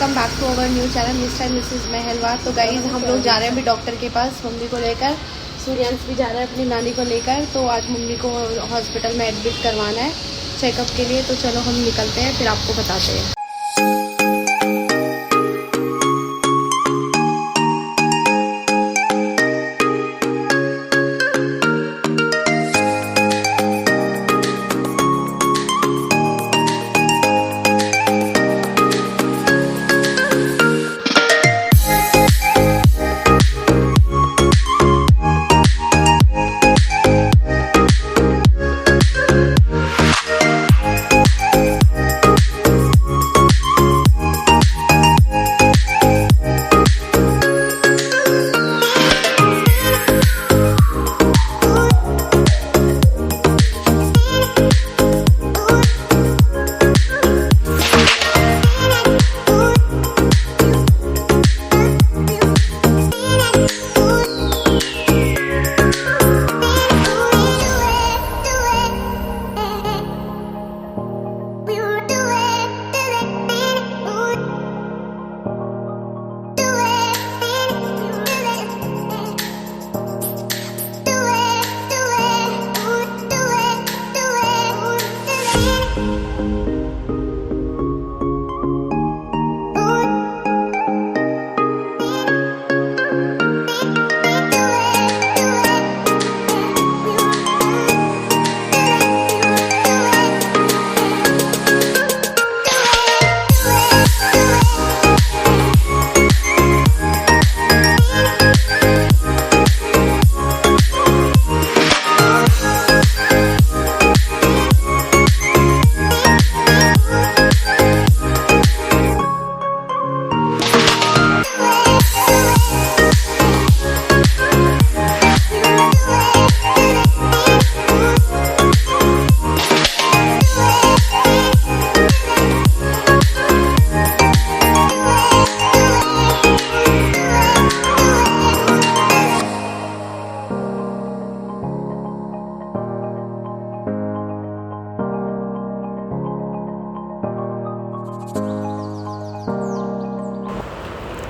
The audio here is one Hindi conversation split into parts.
Welcome back to our new channel mister missus Mahalwa. तो गाइज हम लोग जा रहे हैं अभी डॉक्टर के पास मम्मी को लेकर। सूर्यांश भी जा रहा है अपनी नानी को लेकर। तो आज मम्मी को हॉस्पिटल में एडमिट करवाना है चेकअप के लिए। तो चलो हम निकलते हैं, फिर आपको बताते हैं।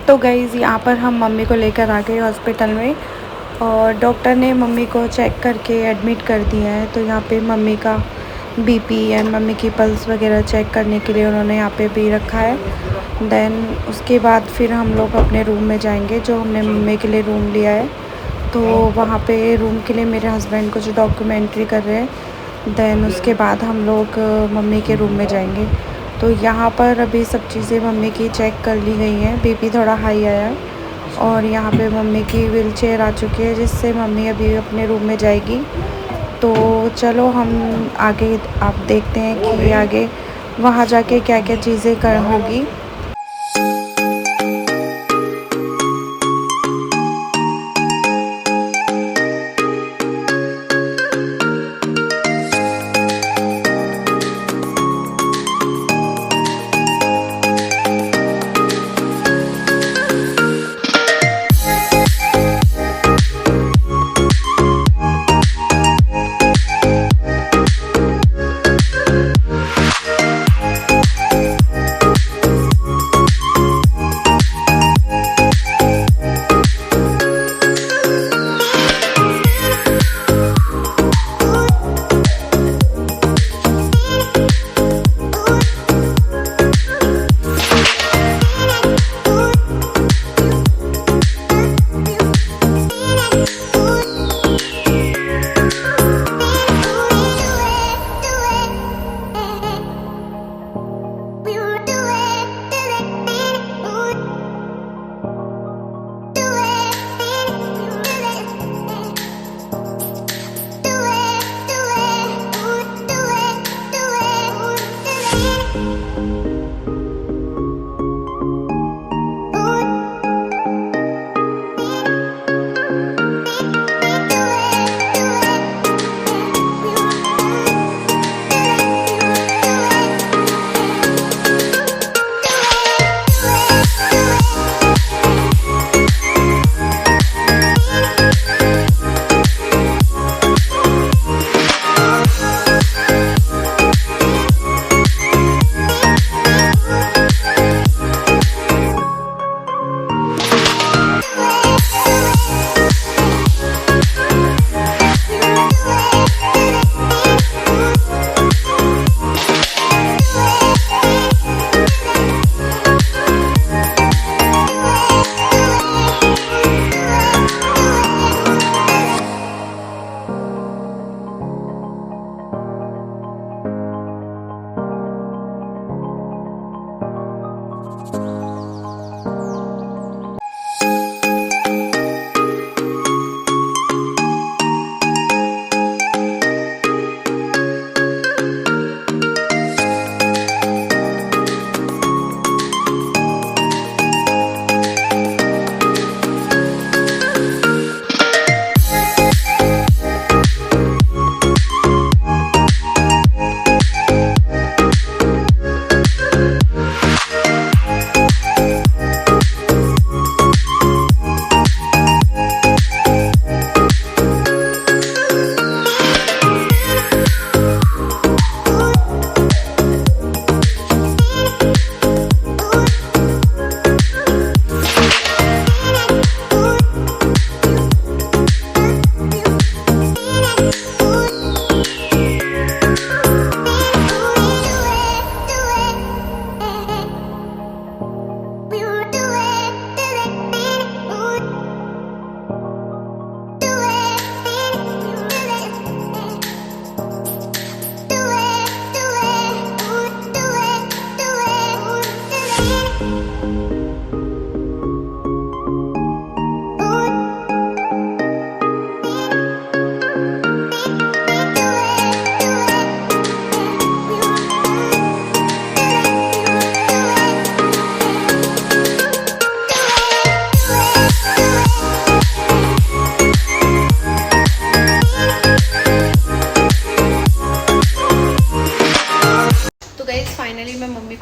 तो गाइज़ यहाँ पर हम मम्मी को लेकर आ गए हॉस्पिटल में और डॉक्टर ने मम्मी को चेक करके एडमिट कर दिया है। तो यहाँ पे मम्मी का बीपी एंड मम्मी की पल्स वगैरह चेक करने के लिए उन्होंने यहाँ पे भी रखा है। देन उसके बाद फिर हम लोग अपने रूम में जाएंगे, जो हमने मम्मी के लिए रूम लिया है। तो वहाँ पे रूम के लिए मेरे हस्बैंड कुछ डॉक्यूमेंट्री कर रहे हैं। देन उसके बाद हम लोग मम्मी के रूम में जाएंगे। तो यहाँ पर अभी सब चीज़ें मम्मी की चेक कर ली गई हैं। बीपी थोड़ा हाई आया है और यहाँ पे मम्मी की व्हील चेयर आ चुकी है, जिससे मम्मी अभी अपने रूम में जाएगी। तो चलो हम आगे आप देखते हैं कि आगे वहाँ जाके क्या क्या चीज़ें होगी।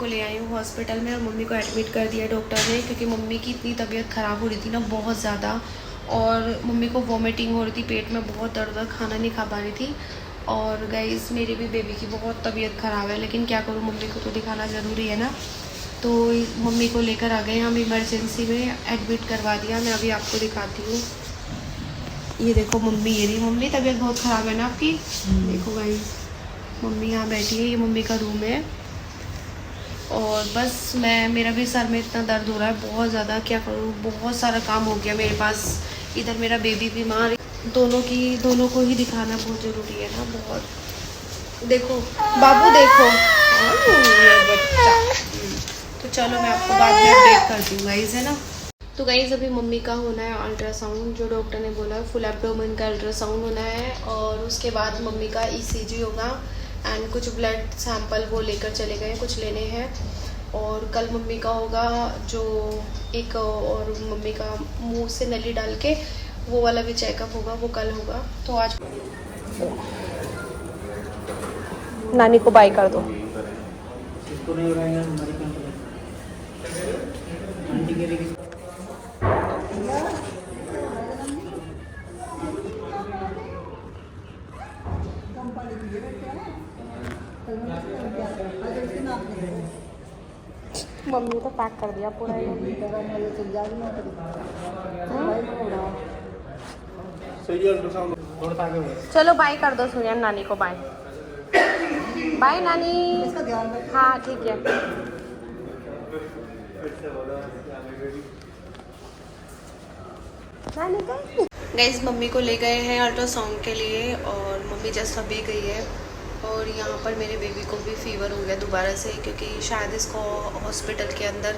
को ले आई हूँ हॉस्पिटल में और मम्मी को एडमिट कर दिया डॉक्टर ने, क्योंकि मम्मी की इतनी तबीयत ख़राब हो रही थी ना बहुत ज़्यादा, और मम्मी को वॉमिटिंग हो रही थी, पेट में बहुत दर्द, खाना नहीं खा पा रही थी। और गाइस मेरी भी बेबी की बहुत तबीयत ख़राब है, लेकिन क्या करूँ, मम्मी को तो दिखाना ज़रूरी है ना। तो मम्मी को लेकर आ गए हम इमरजेंसी में, एडमिट करवा दिया। मैं अभी आपको दिखाती हूँ, ये देखो मम्मी, ये रही मम्मी। तबीयत बहुत ख़राब है ना आपकी? देखो गाइस मम्मी यहाँ बैठी है, ये मम्मी का रूम है। और बस मेरा भी सर में इतना दर्द हो रहा है बहुत ज़्यादा, क्या करूँ, बहुत सारा काम हो गया मेरे पास। इधर मेरा बेबी बीमार, दोनों को ही दिखाना बहुत ज़रूरी है ना, बहुत। देखो बाबू देखो, ये बच्चा। तो चलो मैं आपको बाद में अपडेट करती हूँ गाइस, है ना। तो गाइस अभी मम्मी का होना है अल्ट्रासाउंड, जो डॉक्टर ने बोला है फुल एब्डोमेन का अल्ट्रासाउंड होना है, और उसके बाद मम्मी का ECG होगा एंड कुछ ब्लड सैंपल वो लेकर चले गए, कुछ लेने हैं। और कल मम्मी का होगा जो एक, और मम्मी का मुंह से नली डाल के वो वाला भी चेकअप होगा, वो कल होगा। तो आज नानी को बाय कर दो। मम्मी तो पैक कर दिया पूरा। चलो बाय कर दो सूर्यन नानी को, बाय बाय नानी। हाँ ठीक है। गाइस मम्मी को ले गए हैं अल्ट्रासाउंड के लिए, और मम्मी जस्ट अभी गई है। और यहाँ पर मेरे बेबी को भी फीवर हो गया दोबारा से, क्योंकि शायद इसको हॉस्पिटल के अंदर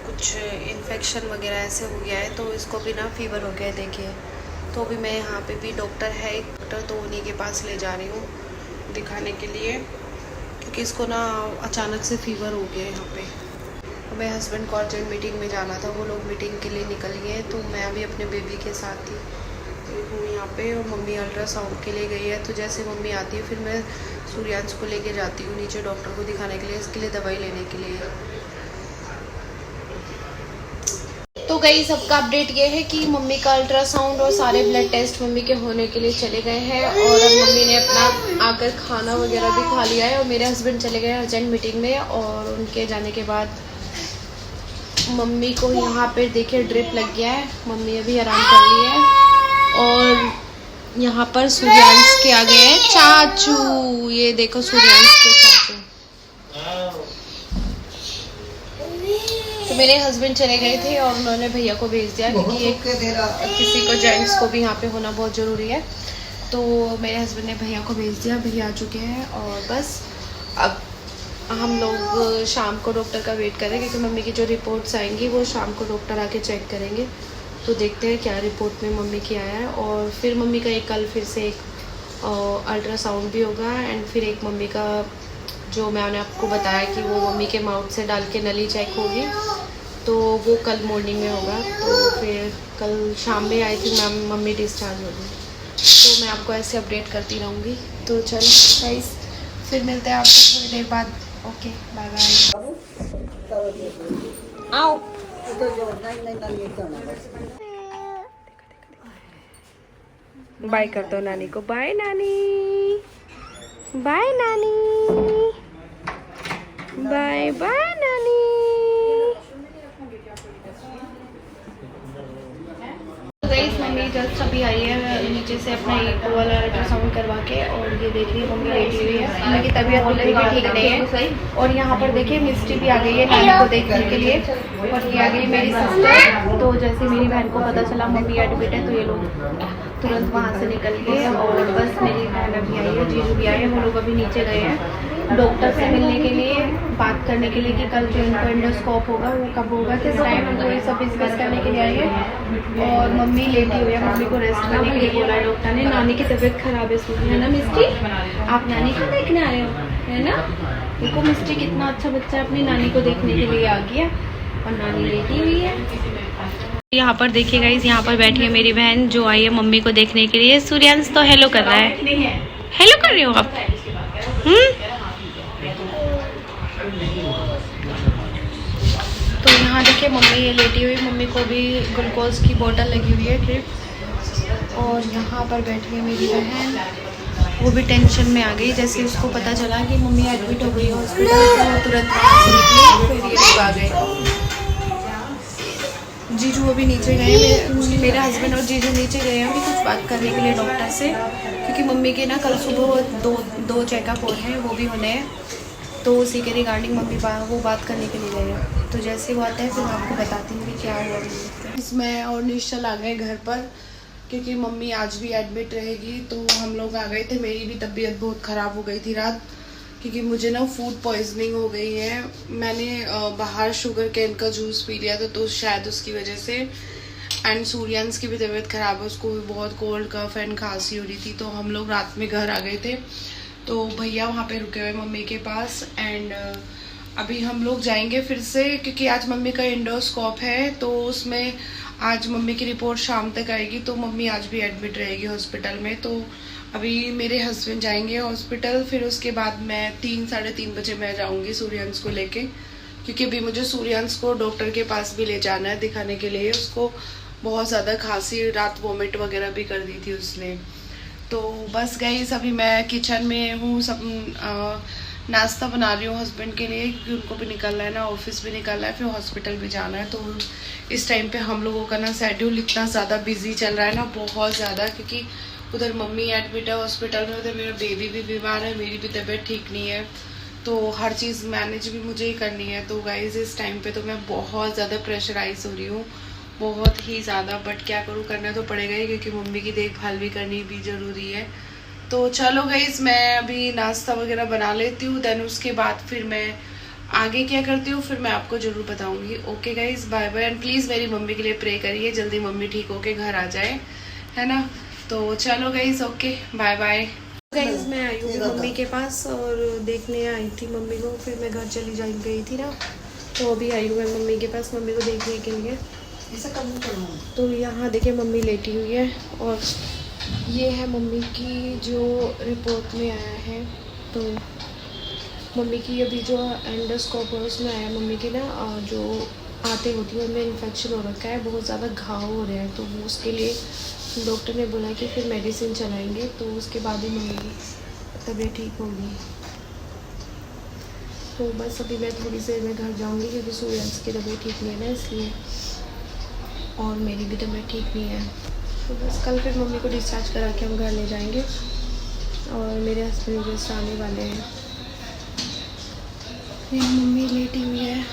कुछ इन्फेक्शन वगैरह ऐसे हो गया है, तो इसको भी ना फीवर हो गया है, देखिए। तो अभी मैं यहाँ पे भी डॉक्टर है एक डॉक्टर, तो उन्हीं के पास ले जा रही हूँ दिखाने के लिए, क्योंकि इसको ना अचानक से फीवर हो गया है यहाँ पे। हमें हस्बैंड को अर्जेंट मीटिंग में जाना था, वो लोग मीटिंग के लिए निकल गए, तो मैं अभी अपने बेबी के साथ ही हूँ यहाँ पे। और मम्मी अल्ट्रासाउंड के लिए गई है, तो जैसे मम्मी आती है फिर मैं सूर्यांश को लेके जाती हूँ नीचे डॉक्टर को दिखाने के लिए, इसके लिए दवाई लेने के लिए। तो गई सबका अपडेट ये है कि मम्मी का अल्ट्रासाउंड और सारे ब्लड टेस्ट मम्मी के होने के लिए चले गए हैं, और अब मम्मी ने अपना आकर खाना वगैरह भी खा लिया है, और मेरे हस्बैंड चले गए अर्जेंट मीटिंग में। और उनके जाने के बाद मम्मी को यहाँ पे देखिए ड्रिप लग गया है, मम्मी अभी आराम कर रही है। और यहाँ पर सूर्यांश के आ गए हैं चाचू, ये देखो सूर्यांश के चाचू। तो मेरे हस्बैंड चले गए थे और उन्होंने भैया को भेज दिया, क्योंकि किसी को जेंट्स को भी यहाँ पे होना बहुत ज़रूरी है। तो मेरे हस्बैंड ने भैया को भेज दिया, भैया आ चुके हैं। और बस अब हम लोग शाम को डॉक्टर का वेट करें, क्योंकि मम्मी की जो रिपोर्ट्स आएंगी वो शाम को डॉक्टर आके चेक करेंगे। तो देखते हैं क्या रिपोर्ट में मम्मी की आया है। और फिर मम्मी का एक कल फिर से एक अल्ट्रासाउंड भी होगा, एंड फिर एक मम्मी का जो मैंने आपको बताया कि वो मम्मी के माउथ से डाल के नली चेक होगी, तो वो कल मॉर्निंग में होगा। तो फिर कल शाम में आई थिंक मम्मी डिस्चार्ज होगी। तो मैं आपको ऐसे अपडेट करती रहूँगी। तो चलो गाइस फिर मिलते हैं आपको थोड़ी देर बाद। Okay bye bye. आओ बाय कर दो नानी को। बाय नानी, बाय नानी, बाय बाय नानी। मम्मी जस्ट अभी आई है नीचे से अपना ईको वाला अल्ट्रासाउंड करवा के, और ये देख रही है मम्मी लेटी हुई है, मम्मी की तबीयत बिल्कुल भी ठीक नहीं है। और यहाँ पर देखिए मिस्टी भी आ गई है नानी को देखने के लिए, और ये आ गई मेरी सिस्टर। तो जैसे मेरी बहन को पता चला मम्मी एडमिट है, तो ये लोग तुरंत वहाँ से निकल गए। और बस मेरी बहन अभी आई है, जीजू भी आई है, वो लोग अभी नीचे गए हैं डॉक्टर से मिलने के लिए, बात करने के लिए कि कल जो इनको एंडोस्कोप होगा वो कब होगा, किस टाइम, उनको ये सब डिस्कस करने के लिए आई है। और मम्मी लेटी हुई है, मम्मी को रेस्ट करने के लिए बोला है डॉक्टर ने। नानी की तबीयत खराब है सुनी है ना मिस्टी, आप नानी को देखने आए हो है ना। देखो मिस्टी कितना अच्छा बच्चा अपनी नानी को देखने के लिए आ गया, और नानी लेटी हुई है। यहाँ पर देखिए गाइस, यहाँ पर बैठी है मेरी बहन जो आई है मम्मी को देखने के लिए। सूर्यांश तो हेलो कर रहा है, हेलो कर रहे हो आप? तो यहाँ देखिए मम्मी ये लेटी हुई, मम्मी को भी ग्लूकोज की बोतल लगी हुई है ड्रिप। और यहाँ पर बैठी है मेरी बहन, वो भी टेंशन में आ गई जैसे उसको पता चला कि मम्मी एडमिट हो गई हॉस्पिटल, तो तुरंत फिर ये लोग आ गए। जीजू अभी नीचे गए, मेरे हस्बैंड और जीजू नीचे गए हैं अभी कुछ बात करने के लिए डॉक्टर से, क्योंकि मम्मी के ना कल सुबह दो चेकअप हो हैं, वो भी होने हैं, तो उसी के रिगार्डिंग मम्मी वो बात करने के लिए गए हैं। तो जैसे वो आता है फिर मैं आपको बताती हूँ कि क्या हुआ। इसमें और निश्चल आ गए घर पर, क्योंकि मम्मी आज भी एडमिट रहेगी, तो हम लोग आ गए थे। मेरी भी तबीयत बहुत ख़राब हो गई थी रात, क्योंकि मुझे ना फूड पॉइजनिंग हो गई है। मैंने बाहर शुगर कैन का जूस पी लिया था, तो शायद उसकी वजह से। एंड सूर्यांश की भी तबीयत ख़राब है, उसको भी बहुत कोल्ड कफ एंड खांसी हो रही थी, तो हम लोग रात में घर आ गए थे। तो भैया वहाँ पे रुके हुए मम्मी के पास। एंड अभी हम लोग जाएंगे फिर से, क्योंकि आज मम्मी का एंडोस्कोप है, तो उसमें आज मम्मी की रिपोर्ट शाम तक आएगी, तो मम्मी आज भी एडमिट रहेगी हॉस्पिटल में। तो अभी मेरे हस्बैंड जाएंगे हॉस्पिटल, फिर उसके बाद मैं 3-3:30 बजे मैं जाऊंगी सूर्यांश को लेके, क्योंकि अभी मुझे सूर्यांश को डॉक्टर के पास भी ले जाना है दिखाने के लिए। उसको बहुत ज़्यादा खांसी, रात वोमिट वगैरह भी कर दी थी उसने। तो बस गाइस अभी मैं किचन में हूँ, सब नाश्ता बना रही हूँ हस्बैंड के लिए, क्योंकि उनको भी निकलना है ना, ऑफिस भी निकलना है, फिर हॉस्पिटल भी जाना है। तो इस टाइम पे हम लोगों का ना शेड्यूल इतना ज़्यादा बिजी चल रहा है ना, बहुत ज़्यादा, क्योंकि उधर मम्मी एडमिट है हॉस्पिटल में, उधर मेरा बेबी भी बीमार है, मेरी भी तबीयत ठीक नहीं है, तो हर चीज़ मैनेज भी मुझे ही करनी है। तो गाइस इस टाइम पे तो मैं बहुत ज़्यादा प्रेशराइज हो रही हूँ, बहुत ही ज़्यादा, बट क्या करूँ, करना तो पड़ेगा ही, क्योंकि मम्मी की देखभाल भी करनी भी ज़रूरी है। तो चलो गाइस मैं अभी नाश्ता वगैरह बना लेती हूँ, देन उसके बाद फिर मैं आगे क्या करती हूँ फिर मैं आपको ज़रूर बताऊँगी। Okay guys, bye bye, and please मेरी मम्मी के लिए प्रे करिए, जल्दी मम्मी ठीक होके घर आ जाए, है ना। तो चलो guys, okay bye bye. Guys मैं आई हूँ मम्मी के पास और देखने आई थी मम्मी को, फिर मैं घर चली गई थी ना, तो अभी आई हूँ मैं मम्मी के पास मम्मी को देखने के लिए। ऐसा कब करूँ, तो यहाँ देखिए मम्मी लेटी हुई है, और ये है मम्मी की जो रिपोर्ट में आया है। तो मम्मी की अभी जो एंडोस्कोप है उसमें आया मम्मी की ना जो आते होती है उनमें इन्फेक्शन हो रखा है, बहुत ज़्यादा घाव हो रहे हैं, तो वो उसके लिए डॉक्टर ने बोला कि फिर मेडिसिन चलाएंगे, तो उसके बाद ही मम्मी की तबीयत ठीक होगी। तो बस अभी मैं थोड़ी देर में घर जाऊंगी, क्योंकि सूर्यांश की तबीयत ठीक नहीं है ना, इसलिए, और मेरी भी तबीयत ठीक नहीं है। तो बस कल फिर मम्मी को डिस्चार्ज करा के हम घर ले जाएंगे, और मेरे हस्बैंड जस्ट आने वाले हैं। मेरी मम्मी लेटी हुई है।